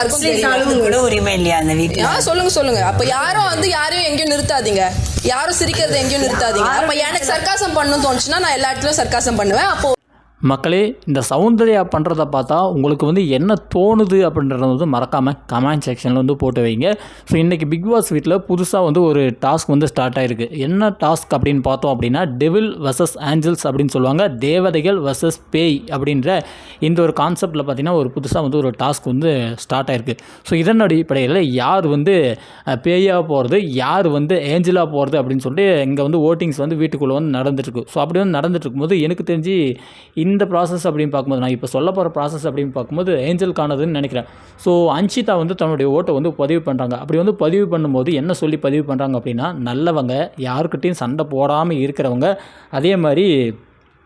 கூட உரிமை இல்லையா அந்த வீட்டுல? சொல்லுங்க. அப்ப யாரும் யாரையும் எங்கேயும் நிறுத்தாதீங்க, யாரும் சிரிக்கிறத எங்கேயும் நிறுத்தாதீங்க. அப்ப எனக்கு சர்க்காசம் பண்ணணும்னு தோணுச்சுன்னா நான் எல்லா இடத்துலயும் சர்க்காசம் பண்ணுவேன். அப்போ மக்களே, இந்த சௌந்தர்யா பண்ணுறத பார்த்தா உங்களுக்கு என்ன தோணுது அப்படின்றத மறக்காமல் கமெண்ட் செக்ஷனில் போட்டு வைங்க. ஸோ இன்றைக்கி பிக் பாஸ் வீட்டில் புதுசாக ஒரு டாஸ்க் ஸ்டார்ட் ஆகிருக்கு. என்ன டாஸ்க் அப்படின்னு பார்த்தோம் அப்படின்னா, டெவில் வர்சஸ் ஏஞ்சல்ஸ் அப்படின்னு சொல்லுவாங்க. தேவதைகள் வர்சஸ் பேய் அப்படின்ற இந்த ஒரு கான்செப்டில் பார்த்திங்கன்னா ஒரு புதுசாக ஒரு டாஸ்க் ஸ்டார்ட் ஆகிருக்கு. ஸோ இதன் அடிப்படையில் யார் பேயாக போகிறது, யார் ஏஞ்சலாக போகிறது அப்படின்னு சொல்லிட்டு இங்கே ஓட்டிங்ஸ் வீட்டுக்குள்ளே நடந்துட்டுருக்கு. ஸோ அப்படி நடந்துட்டு இருக்கும்போது எனக்கு தெரிஞ்சு இந்த ப்ராசஸ் அப்படின்னு பார்க்கும்போது, நான் இப்போ சொல்ல போகிற ப்ராசஸ் அப்படின்னு பார்க்கும்போது ஏஞ்சலுக்கானதுன்னு நினைக்கிறேன். ஸோ அன்ஷிதா தன்னுடைய ஓட்டை பதிவு பண்ணுறாங்க. அப்படி பதிவு பண்ணும்போது என்ன சொல்லி பதிவு பண்ணுறாங்க அப்படின்னா, நல்லவங்க, யாருக்கிட்டையும் சண்டை போடாமல் இருக்கிறவங்க, அதே மாதிரி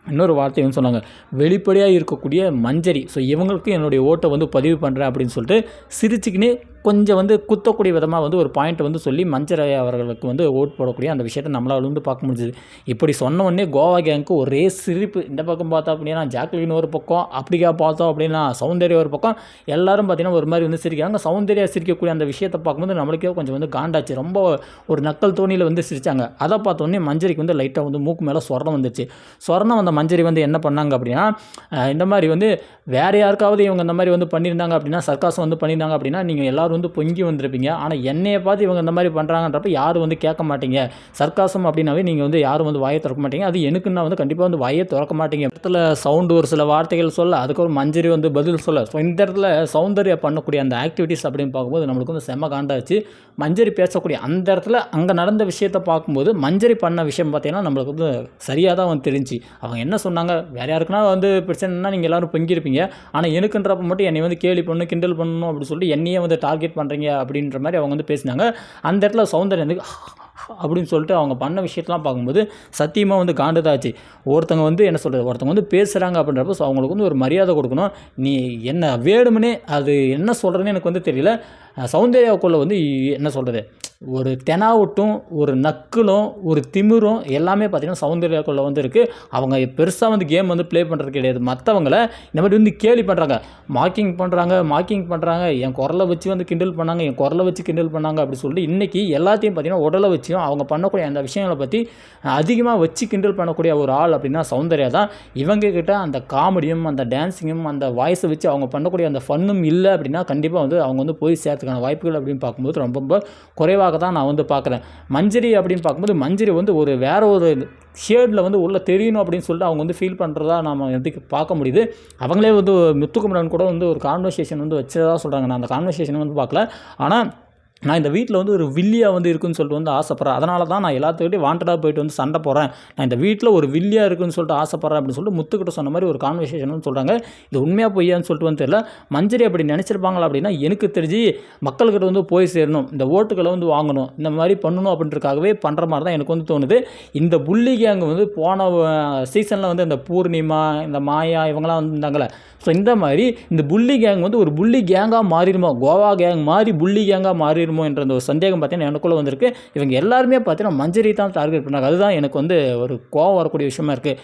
இன்னொரு வார்த்தை சொன்னாங்க, வெளிப்படையாக இருக்கக்கூடிய மஞ்சரி. ஸோ இவங்களுக்கு என்னுடைய ஓட்டை பதிவு பண்ணுறேன் அப்படின்னு சொல்லிட்டு சிரிச்சுக்கினே கொஞ்சம் குத்தக்கூடிய விதமாக ஒரு பாயிண்ட்டை சொல்லி மஞ்சரை அவர்களுக்கு ஓட் போடக்கூடிய அந்த விஷயத்தை நம்மளால் பார்க்க முடிஞ்சுது. இப்படி சொன்ன உடனே கோவா கேங்க்கு ஒரே சிரிப்பு. இந்த பக்கம் பார்த்தா அப்படின்னா ஜாக்லின் ஒரு பக்கம், அப்படிக்கா பார்த்தோம் அப்படின்னா சௌந்தர்யா ஒரு பக்கம், எல்லோரும் பார்த்திங்கன்னா ஒரு மாதிரி சிரிக்கிறாங்க. சௌந்தர்யா சிரிக்கக்கூடிய அந்த விஷயத்தை பார்க்கும்போது நம்மளுக்கே கொஞ்சம் காண்டாச்சு. ரொம்ப ஒரு நக்கல் தோணியில் சிரித்தாங்க. அதை பார்த்தோன்னே மஞ்சரிக்கு லைட்டாக மூக்கு மேலே சொர்ணம் வந்துச்சு. சொர்ணம் வந்த மஞ்சரி என்ன பண்ணாங்க அப்படின்னா, இந்த மாதிரி வேறு யாருக்காவது இவங்க இந்த மாதிரி பண்ணியிருந்தாங்க அப்படின்னா, சர்க்காசம் பண்ணியிருந்தாங்க அப்படின்னா நீங்கள் எல்லோரும் பொங்கி வந்திருப்பீங்க. ஆனால் என்னையை பார்த்து இவங்க இந்த மாதிரி பண்ணுறாங்கன்றப்ப யாரும் கேட்க மாட்டீங்க. சர்க்காசம் அப்படின்னாவே நீங்கள் யாரும் வாயை திறக்க மாட்டீங்க. அது எனக்குன்னா கண்டிப்பாக வாயை திறக்க மாட்டீங்க. இடத்துல சவுண்டு ஒரு சில வார்த்தைகள் சொல்ல, அதுக்கு ஒரு மஞ்சரி பதில் சொல்ல. ஸோ இந்த இடத்துல சௌந்தர்யா பண்ணக்கூடிய அந்த ஆக்டிவிட்டீஸ் அப்படின்னு பார்க்கும்போது நம்மளுக்கு செம்ம காண்டாச்சு. மஞ்சரி பேசக்கூடிய அந்த இடத்துல அங்கே நடந்த விஷயத்தை பார்க்கும்போது மஞ்சரி பண்ண விஷயம் பார்த்தீங்கன்னா நம்மளுக்கு சரியாக தான் தெரிஞ்சு. அவங்க என்ன சொன்னாங்க, வேறு யாருக்குன்னா பிரச்சனைனா நீங்கள் எல்லோரும் பொங்கியிருப்பீங்க. ஆனால் எனக்குன்றப்ப மட்டும் என்னை கேலி பண்ணணும், கிண்டல் பண்ணணும் அப்படின்னு சொல்லிட்டு என்னையே டார்கெட் பண்ணுறீங்க அப்படின்ற மாதிரி அவங்க பேசினாங்க. அந்த இடத்துல சௌந்தர்யா அப்படின்னு சொல்லிட்டு அவங்க பண்ண விஷயத்தெலாம் பார்க்கும்போது சத்தியமாக காண்டுதாச்சு. ஒருத்தவங்க என்ன சொல்கிறது, ஒருத்தவங்க பேசுகிறாங்க அப்படின்றப்ப ஸோ அவங்களுக்கு ஒரு மரியாதை கொடுக்கணும். நீ என்ன வேணும்னே அது என்ன சொல்கிறதுன்னு எனக்கு தெரியல. சௌந்தர்யாவுக்குள்ளே என்ன சொல்கிறது, ஒரு தெனாவட்டும், ஒரு நக்கலும், ஒரு திமிரும் எல்லாமே பார்த்திங்கன்னா சௌந்தர்யாக்குள்ளே இருக்குது. அவங்க பெருசாக கேம் ப்ளே பண்ணுறது கிடையாது. மற்றவங்கள இந்த மாதிரி கேலி பண்ணுறாங்க, மார்க்கிங் பண்ணுறாங்க, என் குரலை வச்சு கிண்டல் பண்ணாங்க, என் குரலை வச்சு கிண்டல் பண்ணாங்க அப்படி சொல்லிட்டு இன்றைக்கி எல்லாத்தையும் பார்த்திங்கன்னா உடலை வச்சும் அவங்க பண்ணக்கூடிய அந்த விஷயங்களை பற்றி அதிகமாக வச்சு கிண்டல் பண்ணக்கூடிய ஒரு ஆள் அப்படின்னா சௌந்தர்யா தான். இவங்கக்கிட்ட அந்த காமெடியும், அந்த டான்ஸிங்கும், அந்த வாய்ஸை வச்சு அவங்க பண்ணக்கூடிய அந்த ஃபன்னும் இல்லை அப்படின்னா கண்டிப்பாக அவங்க போய் சேர்த்துக்கான வாய்ப்புகள் அப்படின்னு பார்க்கும்போது ரொம்ப ரொம்ப குறைவாக தான் நான் பார்க்குறேன். மஞ்சரி அப்படின்னு பார்க்கும்போது மஞ்சரி ஒரு வேற ஒரு ஷேடில் உள்ள தெரியணும் அப்படின்னு சொல்லிட்டு அவங்க ஃபீல் பண்ணுறதா நம்ம பார்க்க முடியுது. அவங்களே முத்துக்குமரன் கூட ஒரு கான்வர்சேஷன் வச்சதாக சொல்கிறாங்க. நான் அந்த கான்வர்சேஷன் பார்க்கல. ஆனால் நான் இந்த வீட்டில் ஒரு வில்லியாக இருக்குன்னு சொல்லிட்டு ஆசைப்பட்றேன். அதனால தான் நான் எல்லாத்துக்கிட்டையும் வாண்டடாக போயிட்டு சண்டை போடுறேன். நான் இந்த வீட்டில் ஒரு வில்லியாக இருக்குன்னு சொல்லிட்டு ஆசைப்பட்றேன் அப்படின்னு சொல்லிட்டு முத்துக்கிட்ட சொன்ன மாதிரி ஒரு கான்வர்சேஷன் சொல்கிறாங்க. இது உண்மையாக பொய்யான்னு சொல்லிட்டு தெரியல. மஞ்சரி அப்படி நினச்சிருப்பாங்களா அப்படின்னா எனக்கு தெரிஞ்சு மக்கள்கிட்ட போய் சேரணும், இந்த ஓட்டுகளை வாங்கணும், இந்த மாதிரி பண்ணணும் அப்படின்றதுக்காகவே பண்ணுற மாதிரி தான் எனக்கு தோணுது. இந்த புள்ளி கேங் போன சீசனில் இந்த பூர்ணிமா, இந்த மாயா இவங்களாம் இருந்தாங்களே. ஸோ இந்த மாதிரி இந்த புள்ளி கேங் ஒரு புள்ளி கேங்காக மாறிடுமோ, கோவா கேங் மாதிரி புள்ளி கேங்காக மாறிடுமோ என்ற அந்த ஒரு சந்தேகம் பார்த்தீங்கன்னா எனக்குள்ளே வந்திருக்கு. இவங்க எல்லாருமே பார்த்தீங்கன்னா மஞ்சரி தான் டார்கெட் பண்ணாங்க. அதுதான் எனக்கு ஒரு கோவம் வரக்கூடிய விஷயமா இருக்குது.